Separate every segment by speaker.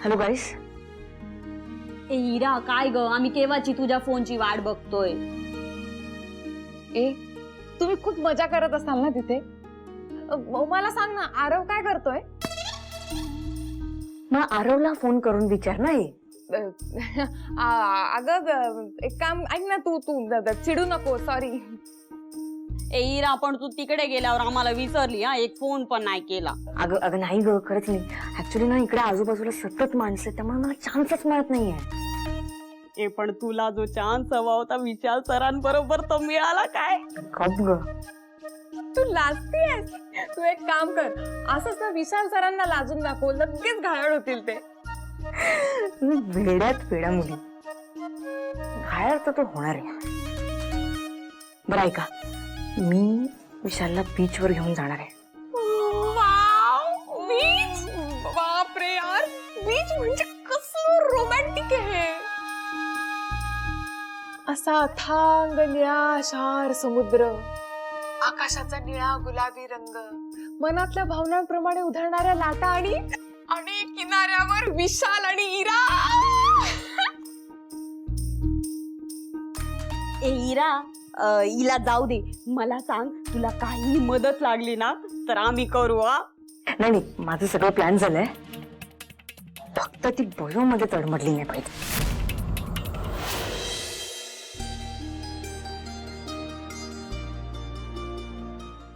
Speaker 1: Hello गाईस.
Speaker 2: ए हिरा, काय ग, आम्ही केव्हाची तुझ्या फोनची वाट बघतोय.
Speaker 3: ए तुम्ही खूप मजा करत असाल ना तिथे. मला सांग ना, आरव काय करतोय?
Speaker 1: मग आरवला फोन करून विचार नाही.
Speaker 3: अगं एक काम ऐक ना, तू तू चिडू नको. सॉरी.
Speaker 2: ए हिरा, पण तू तिकडे गेल्यावर आम्हाला विसरली. हा, एक फोन पण नाही केला.
Speaker 1: अगं अगं नाही ग, खरंच नाही. ऍक्च्युली ना इकडे आजूबाजूला सतत माणसं आहेत, त्यामुळे मला चान्सच मिळत नाहीये.
Speaker 2: ए पण तुला जो चान्स हवा होता विशाल सरांबरोबर तो मिळाला काय?
Speaker 1: कब ग?
Speaker 3: तू लाजतीयस. तू एक काम कर, असंच ना विशाल सरांना लाजून दाखव, लगेच घायाळ होतील ते.
Speaker 1: वेड्यात वेड्या मुली. घायाळ तर तो होणार आहे. बरं ऐका, मी विशालला बीचवर घेऊन जाणार आहे.
Speaker 3: Wow, beach. बापरे यार, बीच म्हणजे कसं रोमॅन्टिक आहे. असा अथांग निळाशार समुद्र, आकाशाचा निळा गुलाबी रंग, मनातल्या भावनांप्रमाणे उधळणाऱ्या लाटा आणि किनाऱ्यावर विशाल आणि इरा.
Speaker 2: ए हिरा, हिला जाऊ दे. मला सांग, तुला काही मदत लागली ना तर आम्ही करू. हा,
Speaker 1: नाही नाही, माझं सगळं प्लॅन झालंय. फक्त ती बयो मध्ये तडमडली नाही पाहिजे.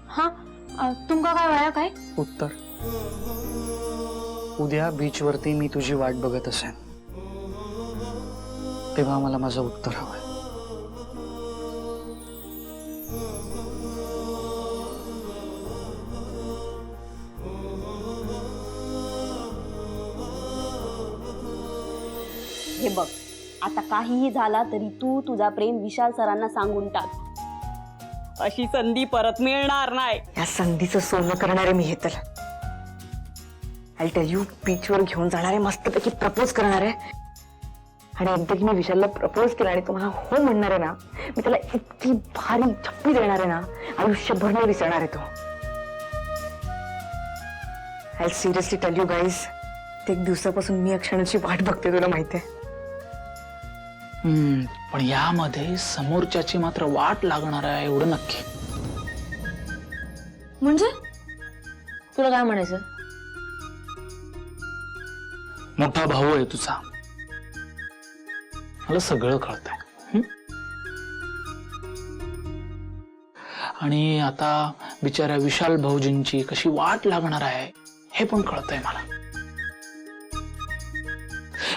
Speaker 4: हा, तुमका काय वया काय?
Speaker 5: उत्तर. उद्या बीच वरती मी तुझी वाट बघत असेन, तेव्हा मला माझं उत्तर हवंय.
Speaker 2: हे बघ, आता काहीही झाला तरी तू तुझा प्रेम विशाल सरांना सांगून टाक. अशी संधी परत मिळणार नाही.
Speaker 1: या संधीचं सोनं करणारे मी हे तर. आय टेल यू, बीचवर घेऊन जाणारे, मस्तपैकी प्रपोज करणार आहे. आणि एकदा की मी विशालला प्रपोज केला आणि तुम्हाला हो म्हणणार आहे ना, मी त्याला इतकी भारी छप्पी देणार आहे ना, आयुष्यभर नाही विसरणार आहे तो. I seriously tell you guys, एक दिवसापासून मी या क्षणाची वाट बघते, तुला माहिती आहे.
Speaker 5: पण यामध्ये समोरच्याची मात्र वाट लागणार आहे, एवढं नक्की.
Speaker 4: म्हणजे तुला काय म्हणायचं?
Speaker 5: मोठा भाऊ आहे तुझा, मला सगळं कळतंय. आणि आता बिचाऱ्या विशाल भाऊजींची कशी वाट लागणार आहे हे पण कळतंय मला.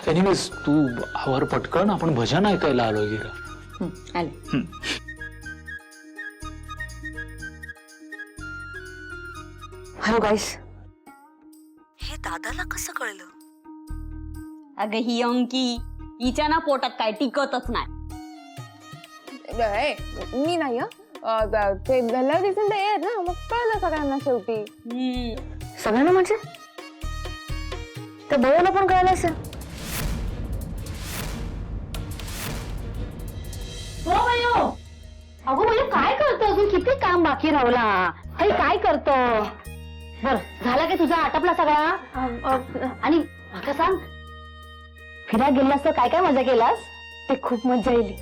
Speaker 5: एनिवेज, तू आवर पटकन, आपण भजन ऐकायला आलोय गिरा.
Speaker 1: आले. हॅलो गाईस. हे दादाला कसं कळलं?
Speaker 2: अगं ही अंकी, हिच्या ना पोटात काय टिकतच नाही.
Speaker 3: मी नाही. ते लव दिसेल ते येत ना, मग कळलं सगळ्यांना शेवटी.
Speaker 1: सगळ्यांना म्हणजे त्या बयोला पण कळालं असेल.
Speaker 4: हो भयो, अगो भयो काय करतो? अजून किती काम बाकी राहिला. काही काय करतो? बर झाला की तुझा आटपला सगळा? आणि आता सांग, फिरायला गेलास तर काय काय मजा केलास?
Speaker 3: ते खूप मजा येईल.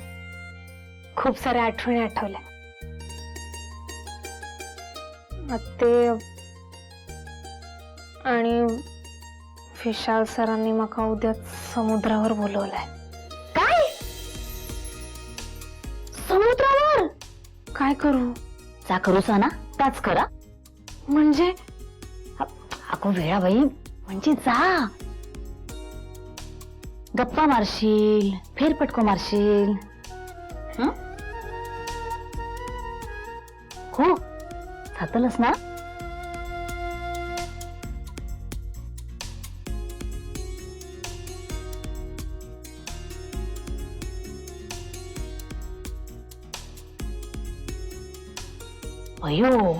Speaker 3: खूप साऱ्या आठवणी आठवल्या. ते आणि विशाल सरांनी मका उद्या समुद्रावर बोलवलंय.
Speaker 4: काय? समुद्रावर?
Speaker 3: काय करू?
Speaker 4: जा करूसा ना, त्याच करा.
Speaker 3: म्हणजे
Speaker 4: अगो वेळाबाई, म्हणजे जा. गप्पा मारशील, फेरपटको मारशील. हो, जातलच ना? अयो,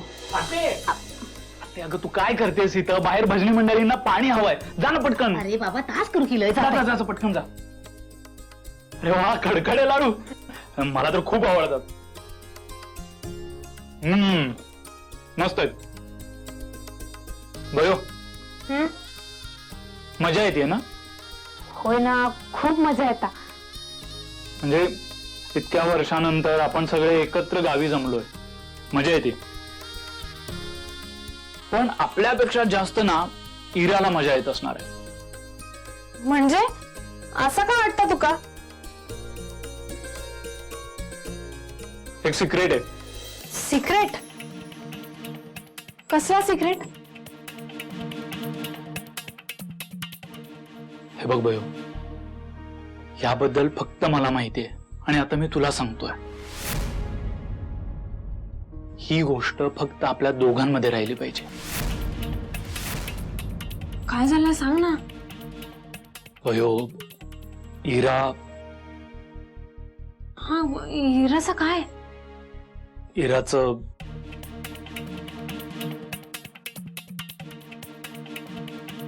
Speaker 5: अगं तू काय करतेस इथं? बाहेर भजनी मंडळींना पाणी हवंय, जा ना पटकन.
Speaker 4: अरे बाबा, तास करू केलंय.
Speaker 5: जा पटकन जा. अरे वा, खडखडे लाडू मला तर खूप आवडतात. मस्त आहेत. बयो, मजा येते ना?
Speaker 4: होय ना, खूप मजा येता.
Speaker 5: म्हणजे इतक्या वर्षानंतर आपण सगळे एकत्र गावी जमलोय, मजा येते. पण आपल्यापेक्षा जास्त ना इराला मजा येत असणार आहे.
Speaker 1: म्हणजे असं का वाटतं तुका?
Speaker 5: एक सिक्रेट आहे.
Speaker 1: सिक्रेट? कसला सिक्रेट?
Speaker 5: हे बघ बयो, याबद्दल फक्त मला माहिती आहे आणि आता मी तुला सांगतोय. ही गोष्ट फक्त आपल्या दोघांमध्ये राहिली पाहिजे.
Speaker 1: काय झालं सांग ना.
Speaker 5: बयो, इरा
Speaker 1: हा, इराचं काय?
Speaker 5: इराचं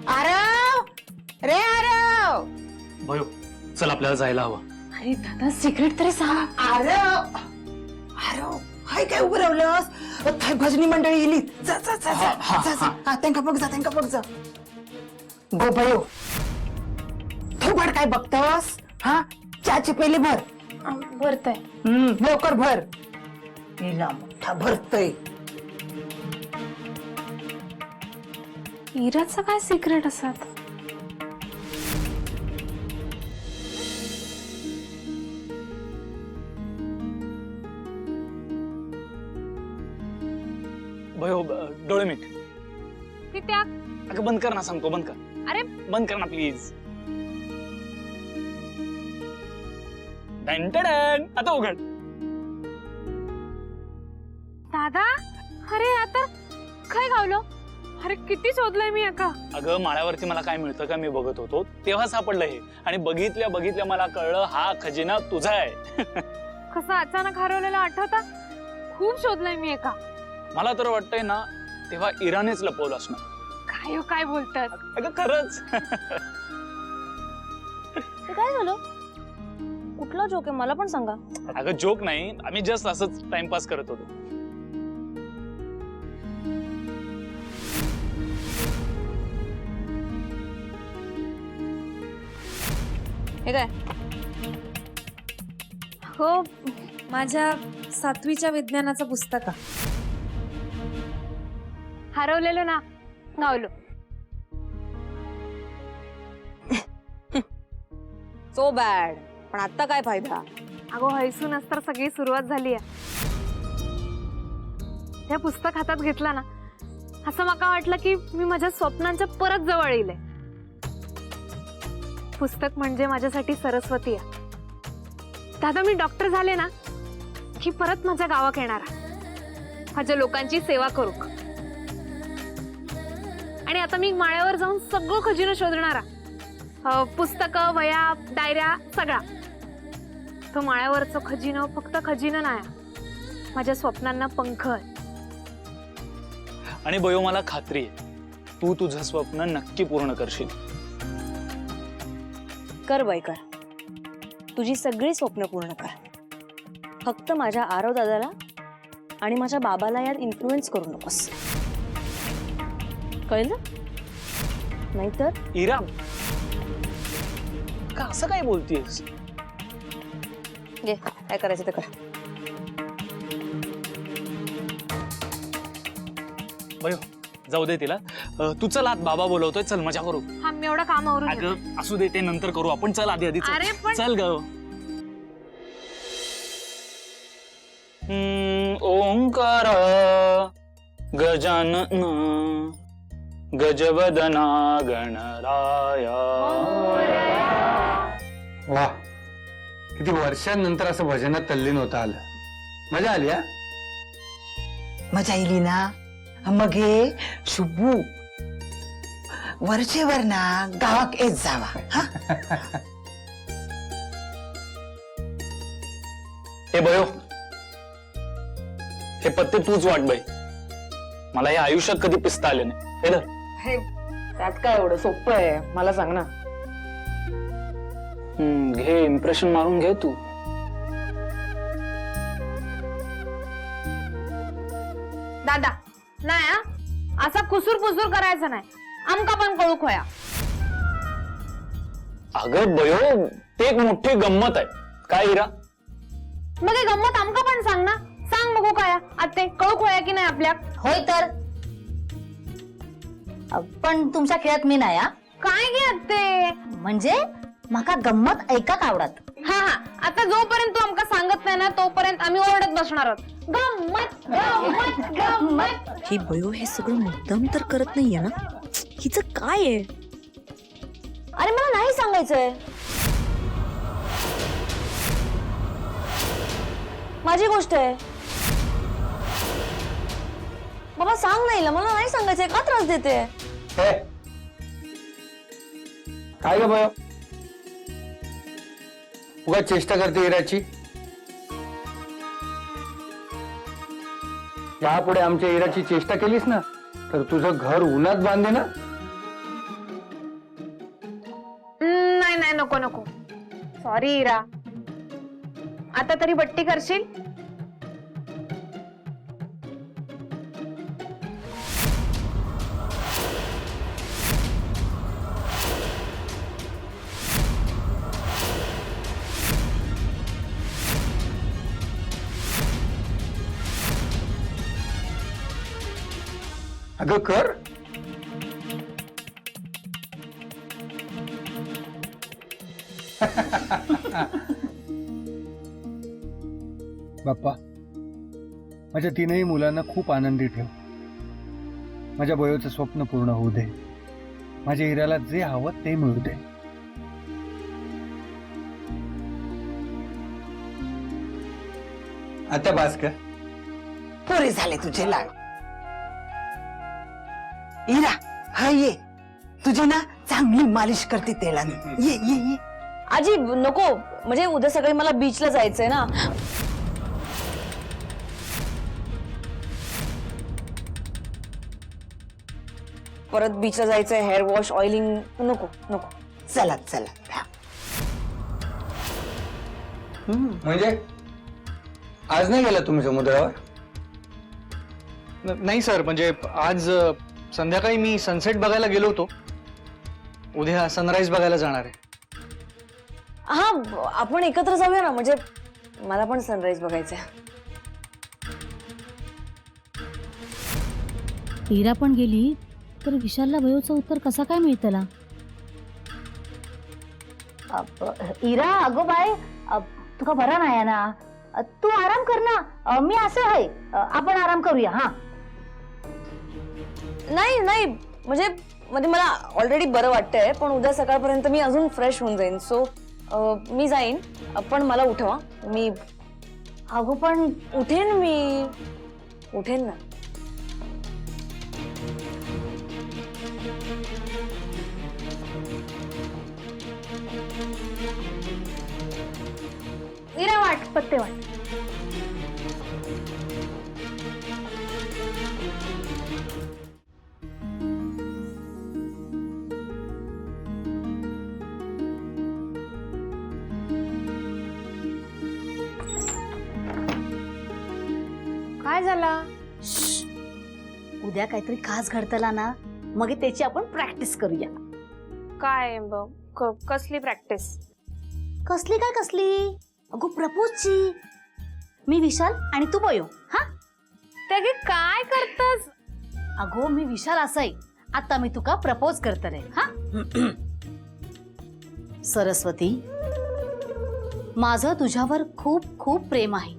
Speaker 1: आरव, रे आरव.
Speaker 5: बयो, चल आपल्याला जायला हवं.
Speaker 1: अरे दादा, सिक्रेट तरी सांग.
Speaker 6: आरव आरव हाय काय उभं राहिलंस? थाय भजनी मंडळी येली. जा जा जा जा जा जा. हा, त्यांका बघ जा, त्यांका बघ जा. गो बयो, थोबाड काय बघतोस? हा, चहाची पेली भर.
Speaker 1: भरतय.
Speaker 6: लवकर भर. हिला मोठा भरतय.
Speaker 1: इराचं काय सिक्रेट असत?
Speaker 5: बयो, डोळे मीठ.
Speaker 3: ती त्या
Speaker 5: अगं बंद कर ना, सांगतो बंद कर.
Speaker 3: अरे
Speaker 5: बंद कर ना प्लीज. आता उघड.
Speaker 3: दादा, अरे आता काय गावलो? अरे किती शोधलंय मी एका.
Speaker 5: अगं माळ्यावरती मला काय मिळतं का मी बघत होतो, तेव्हा सापडलं हे. आणि बघितल्या बघितल्या मला कळलं हा खजिना तुझा आहे.
Speaker 3: कसं अचानक हरवलेला आठवता? खूप शोधलंय मी एका.
Speaker 5: मला तर वाटतंय ना तेव्हा इरानेच लपवलं असणार.
Speaker 3: काय हो काय बोलतात?
Speaker 5: अगं खरंच.
Speaker 2: ते काय झालं? कुठला जोक आहे मला पण सांगा.
Speaker 5: अगं जोक नाही, आम्ही जस्ट असंच टाइमपास करत होतो.
Speaker 2: हे काय?
Speaker 3: हो, माझ्या 7वीच्या विज्ञानाचं पुस्तक. हरवलेलो ना, गावलो.
Speaker 2: So bad. पण आता काय फायदा?
Speaker 3: अगो हैसूनच तर सगळी सुरुवात झाली आहे. त्या पुस्तक हातात घेतला ना, असं माका वाटलं की मी माझ्या स्वप्नांच्या परत जवळ येईल. पुस्तक म्हणजे माझ्यासाठी सरस्वती आहे. दादा, मी डॉक्टर झाले ना की परत माझ्या गावात येणार, माझ्या लोकांची सेवा करू. आणि आता मी माळ्यावर जाऊन सगळं खजिनं शोधणार. पुस्तकं, वया, डायऱ्या, सगळा. तो माळ्यावरचं खजिनं फक्त खजिनं नाही, माझ्या स्वप्नांना पंख आहे.
Speaker 5: आणि बयो, मला खात्री आहे तू तुझं स्वप्न नक्की पूर्ण करशील.
Speaker 2: कर बाई कर. तुझी सगळी स्वप्न पूर्ण कर. फक्त माझ्या आरव दादाला आणि माझ्या बाबाला यात इन्फ्लुएन्स करू नकोस, कळलं? नाहीतर
Speaker 5: इरा, का असं काय बोलतीयस?
Speaker 2: ये काय करायचं ते कर.
Speaker 5: बयो, जाऊ दे तिला. तू चल आत, बाबा बोलवतोय. चल मजा करू.
Speaker 3: हा, मी एवढं काम आवरून घेते.
Speaker 5: अगं असू दे, ते नंतर करू आपण. चल आधी आधी
Speaker 3: अरे पण
Speaker 5: चल ग. ओंकार गजानन गजवदना गणराया.
Speaker 7: वा, किती वर्षांनंतर असं भजनात तल्लीन होता आलं. मजा आली. हा,
Speaker 6: मजा येईल ना. मग हे शुभू वरचेवर ना गावाक येत जावा. हा,
Speaker 5: हे बयो, हे पत्ते तूच वाट बाई. मला या आयुष्यात कधी पिस्ता आले नाही. हे धर.
Speaker 1: हे त्यात काय एवढं सोपं आहे, मला सांग ना.
Speaker 5: घे, इम्प्रेशन मारून घे तू.
Speaker 3: दादा नाही हा, असा कुसूर पुसूर करायचं नाही. आमका पण कळू खोया.
Speaker 5: अगं बयो, ते एक मोठी गंमत आहे. काय हिरा?
Speaker 3: मग हे गंमत आमका पण सांग ना. सांग बघू काय आते कळू खोया की नाही आपल्या.
Speaker 4: होय तर पण तुमच्या खेळात मी नाही हा.
Speaker 3: काय घे आते?
Speaker 4: म्हणजे माका गंमत ऐकाक आवडत.
Speaker 3: हा हा, आता जोपर्यंत तू आमका सांगत नाही ना तोपर्यंत आम्ही ओरडत बसणार आहोत. गंमत गंमत गंमत.
Speaker 1: ही बयो हे सगळं मुद्दाम तर करत नाहीये ना. हिचं काय आहे?
Speaker 2: अरे मला नाही सांगायचंय. माझी गोष्ट आहे. बाबा सांग नाही, मला नाही सांगायचंय. का त्रास देते?
Speaker 7: हे? काय ग बयो, उगा चेष्टा करते हिराची. यापुढे आमच्या हिराची चेष्टा केलीस ना तर तुझं घर उन्हात बांधे ना.
Speaker 3: नाही नाही, नको नको. सॉरी इरा. आता तरी बट्टी करशील?
Speaker 7: अगं कर.
Speaker 8: बाप्पा, माझ्या तीनही मुलांना खूप आनंदी ठेव. माझ्या बयोचं स्वप्न पूर्ण होऊ दे. माझ्या हिऱ्याला जे हवं ते मिळू दे.
Speaker 7: आता बास कर.
Speaker 6: पुरे झाले तुझे लाड. इरा, हा ये. तुझी ना चांगली मालिश करते तेलाने. ये ये ये.
Speaker 2: आजी नको, म्हणजे उद्या सकाळी मला बीचला जायचंय ना. परत बीचला जायचंय, हेअर वॉश, ऑइलिंग. नको नको.
Speaker 6: चला चला. हा.
Speaker 7: म्हणजे आज नाही गेला तुम्ही समुद्रावर?
Speaker 5: नाही सर, म्हणजे आज संध्याकाळी मी सनसेट बघायला गेलो होतो. उद्या सनराईज बघायला जाणार आहे.
Speaker 2: हा, आपण एकत्र जाऊया ना. म्हणजे मला पण सनराईज बघायचंय.
Speaker 9: इरा पण गेली तर विशालला वयोचं उत्तर कसा काय मिळतला?
Speaker 4: इरा, अगो बाय, तुका बरा नाही ना. तू आराम कर ना. मी असं आहे, आपण आराम करूया. हा
Speaker 2: नाही नाही, म्हणजे मला ऑलरेडी बरं वाटतंय, पण उद्या सकाळपर्यंत मी अजून फ्रेश होऊन जाईन. सो मी जाईन, पण मला उठवा. मी
Speaker 4: अगो पण
Speaker 2: उठेन ना.
Speaker 3: इरा वाट, पत्ते वाट. काय झाला?
Speaker 4: उद्या काहीतरी खास घडतला ना, मग त्याची आपण प्रॅक्टिस करूया.
Speaker 3: काय कसली प्रॅक्टिस?
Speaker 4: कसली काय कसली? अगो प्रपोजची. मी विशाल आणि तू बयो. हा
Speaker 3: ते काय करतस?
Speaker 4: अगो मी विशाल असाय. आता मी तुका प्रपोज करतले. हा सरस्वती, माझं तुझ्यावर खूप खूप प्रेम आहे.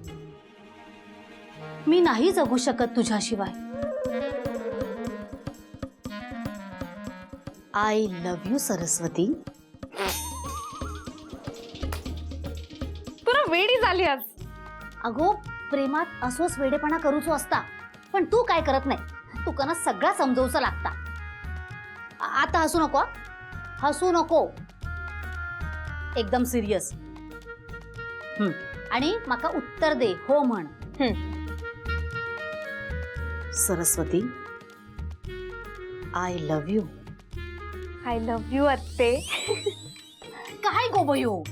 Speaker 4: मी नाही जगू शकत तुझ्याशिवाय. I love you Saraswati.
Speaker 3: तुला वेडी झाली आज.
Speaker 4: अगो प्रेमात असोच वेडेपणा करूचो असता, पण तू काय करत नाही. तू कना सगळा समजवचा लागता. आता हसू नको. हसू नको. एकदम सिरियस. आणि माका उत्तर दे. हो म्हण. Saraswati, I love you.
Speaker 3: I love you अत्ते.
Speaker 4: काय गो बयो?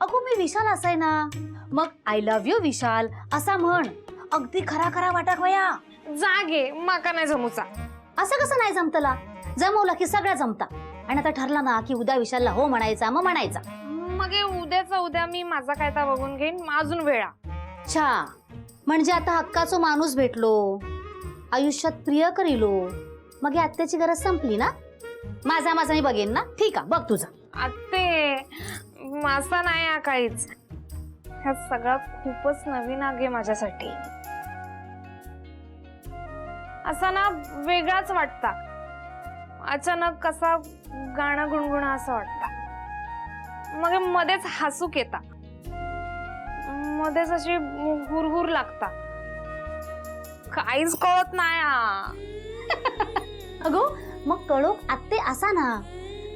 Speaker 4: अगो मी विशाल असाय ना, मग आय लव्ह यू विशाल असा म्हण. अगदी खरा खरा वाटाक वया.
Speaker 3: जागे माका नाही जमूचा.
Speaker 4: असं कसं नाही जमतला? जमवला की सगळा जमता. आणि आता ठरला ना की उद्या विशालला हो म्हणायचा मग म्हणायचा.
Speaker 3: मग हे उद्याचा उद्या मी माझा कायदा बघून घेईन, अजून वेळा.
Speaker 4: अच्छा, म्हणजे आता हक्काचो माणूस भेटलो, आयुष्यात प्रिय करिलो, मग ही आत्याची गरज संपली ना. माझा माझा मी बघेन ना. ठीक आहे, बघ तुझा.
Speaker 3: आत्ते असा नाही हा काहीच. ह्या सगळा खूपच नवीन आहे माझ्यासाठी. असा ना वेगळाच वाटता. अचानक कसा गाणं गुणगुणा असं वाटतं. मग मध्येच हसूक येता, मध्येच अशी हुरहुर लागता. काहीच कळत नाही हा.
Speaker 4: अगो मग कळोक आत्ते असा ना.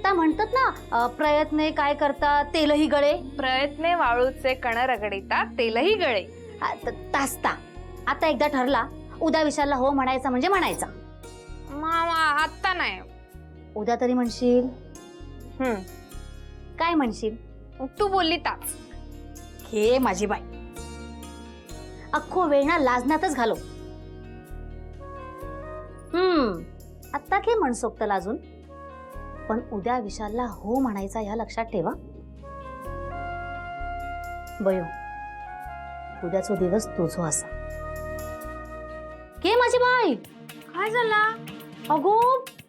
Speaker 4: त्या म्हणतात ना प्रयत्ने काय करता तेलही गळे.
Speaker 3: प्रयत्ने वाळूचे कण रगडिता तेलही गळे.
Speaker 4: तासता. आता एकदा ठरला उद्या विशालला हो म्हणायचा म्हणजे म्हणायचा.
Speaker 3: आत्ता नाही,
Speaker 4: उद्या तरी म्हणशील. काय म्हणशील?
Speaker 3: तू बोलली ताच.
Speaker 4: हे माझी बाई, अख्खो वेळ ना लाजण्यातच घालो. आत्ता के म्हणसोक्त लाजून, पण उद्या विशालला हो म्हणायचा ह्या लक्षात ठेवा. बयो, उद्याचो दिवस तुझो असा. के माझी बाई,
Speaker 3: काय झाला?
Speaker 4: अगो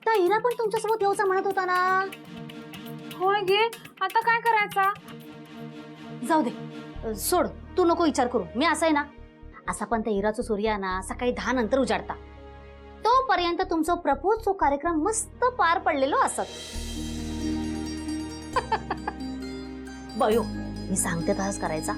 Speaker 4: त्या हिरा पण तुमच्यासोबत येऊचा म्हणत होता ना.
Speaker 3: होय गे, आता काय करायचा?
Speaker 4: जाऊ दे, सोड, तू नको विचार करू. मी असं आहे ना, असा पण त्या हिराचो सूर्य ना सकाळी 10 नंतर उजाडता. तोपर्यंत तुमचा प्रपोजचा कार्यक्रम मस्त पार पडलेलो असत. बयो, मी सांगते तसंच करायचा.